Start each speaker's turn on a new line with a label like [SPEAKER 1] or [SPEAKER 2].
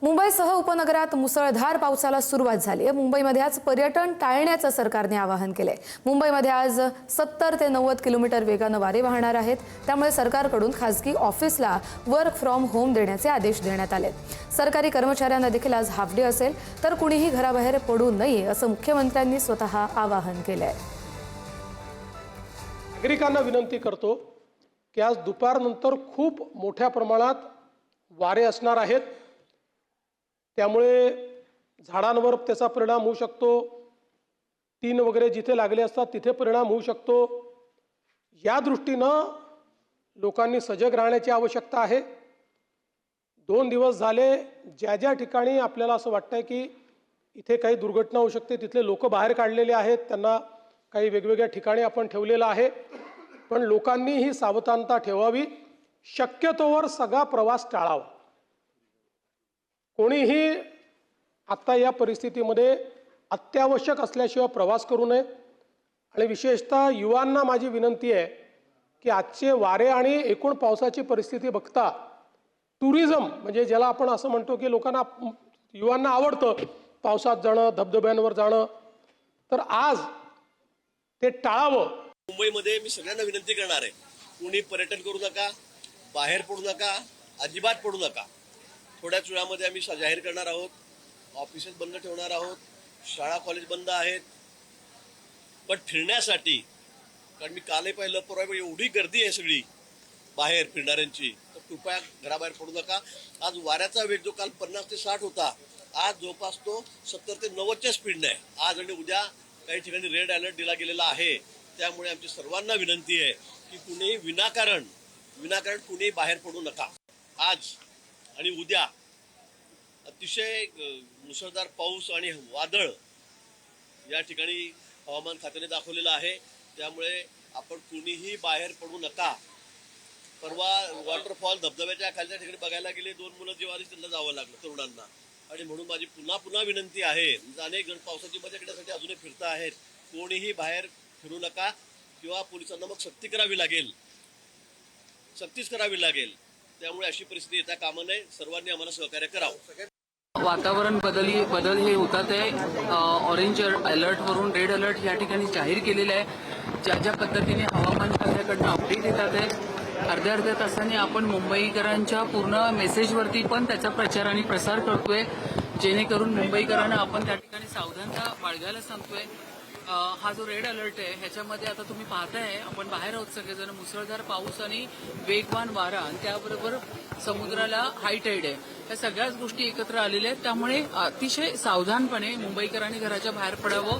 [SPEAKER 1] मुंबईसह उपनगरात मुसळधार पावसाला सुरुवात झाली आहे। मुंबईमध्ये आज पर्यटन टाळण्याचं सरकारने आवाहन केले। मुंबईमध्ये आज 70 ते 90 किलोमीटर वेगानं वारे वाहणार आहेत। त्यामुळे सरकारकडून खासगी ऑफिसला वर्क फ्रॉम होम देण्याचे आदेश देण्यात आले। सरकारी कर्मचाऱ्यांना देखील आज हाफ डे असेल, तर कुणीही घराबाहेर पडू नये असं मुख्यमंत्र्यांनी स्वतः आवाहन केलंय।
[SPEAKER 2] नागरिकांना विनंती करतो की आज दुपारनंतर खूप मोठ्या प्रमाणात वारे असणार आहेत। त्यामुळे झाडांवर त्याचा परिणाम होऊ शकतो, टीन वगैरे जिथे लागले असतात तिथे परिणाम होऊ शकतो। या दृष्टीनं लोकांनी सजग राहण्याची आवश्यकता आहे। 2 दिवस झाले ज्या ज्या ठिकाणी आपल्याला असं वाटतंय की इथे काही दुर्घटना होऊ शकते तिथले लोक बाहेर काढलेले आहेत, त्यांना काही वेगवेगळ्या ठिकाणी आपण ठेवलेलं आहे। पण लोकांनी ही सावधानता ठेवावी, शक्यतोवर सगळा प्रवास टाळावा। कोणीही आता या परिस्थितीमध्ये अत्यावश्यक असल्याशिवाय प्रवास करू नये। आणि विशेषतः युवांना माझी विनंती आहे की आजचे वारे आणि एकूण पावसाची परिस्थिती बघता टुरिझम म्हणजे ज्याला आपण असं म्हणतो की लोकांना युवांना आवडतं पावसात जाणं, धबधब्यांवर जाणं, तर आज ते टाळावं।
[SPEAKER 3] मुंबईमध्ये मी सगळ्यांना विनंती करणार आहे, कोणी पर्यटन करू नका, बाहेर पडू नका, अजिबात पडू नका। थोड्याच वेळामध्ये आम्ही जाहीर करणार आहोत, ऑफिसेस बंद ठेवणार आहोत, शाळा कॉलेज बंद आहेत। पण फिरण्यासाठी, कारण मी कालही पाहिलं, परवा एवढी गर्दी आहे सगळी बाहेर फिरणाऱ्यांची, तर कृपया घराबाहेर पडू नका। आज वाऱ्याचा वेग जो काल 50 ते 60 होता, आज जवळपास तो 70 ते 90च्या स्पीडने आहे। आज आणि उद्या काही ठिकाणी रेड अलर्ट दिला गेलेला आहे। त्यामुळे आमची सर्वांना विनंती आहे की कुणीही विनाकारण कुणीही बाहेर पडू नका। आज आणि उद्या अतिशय मुसळधार पाऊस आणि वादळ या ठिकाणी हवामान खात्याने दाखवलेलं आहे। त्यामुळे आपण कुणीही बाहेर पडू नका। परवा वॉटरफॉल धबधब्याच्या खालच्या ठिकाणी बघायला गेले, 2 मुलं जेव्हा त्यांना जावं लागलं तरुणांना। आणि म्हणून माझी पुन्हा विनंती आहे, अनेक जण पावसाची मजा घेण्यासाठी अजूनही फिरत आहेत, कोणीही बाहेर फिरू नका किंवा पोलिसांना मग सक्तीच करावी लागेल। त्यामुळे अशी परिस्थिती येता कामा नये। सर्वांनी आम्हाला सहकार्य करावं।
[SPEAKER 4] वातावरण बदल हे होतात आहे। ऑरेंज अलर्ट वरून रेड अलर्ट या ठिकाणी जाहीर केलेलं आहे। ज्या पद्धतीने हवामान खात्याकडनं अपडेट येतात आहे, अर्ध्या तासाने आपण मुंबईकरांच्या पूर्ण मेसेजवरती पण त्याचा प्रचार आणि प्रसार करतोय, जेणेकरून मुंबईकरांना आपण त्या ठिकाणी सावधानता बाळगायला सांगतोय। हा जो रेड अलर्ट आहे ह्याच्यामध्ये आता तुम्ही पाहताय, आपण बाहेर आहोत सगळेजण, मुसळधार पाऊस आणि वेगवान वारा आणि त्याबरोबर समुद्राला हाय टाईड आहे। या सगळ्याच गोष्टी एकत्र आलेल्या आहेत। त्यामुळे अतिशय सावधानपणे मुंबईकरांनी घराच्या बाहेर पडावं।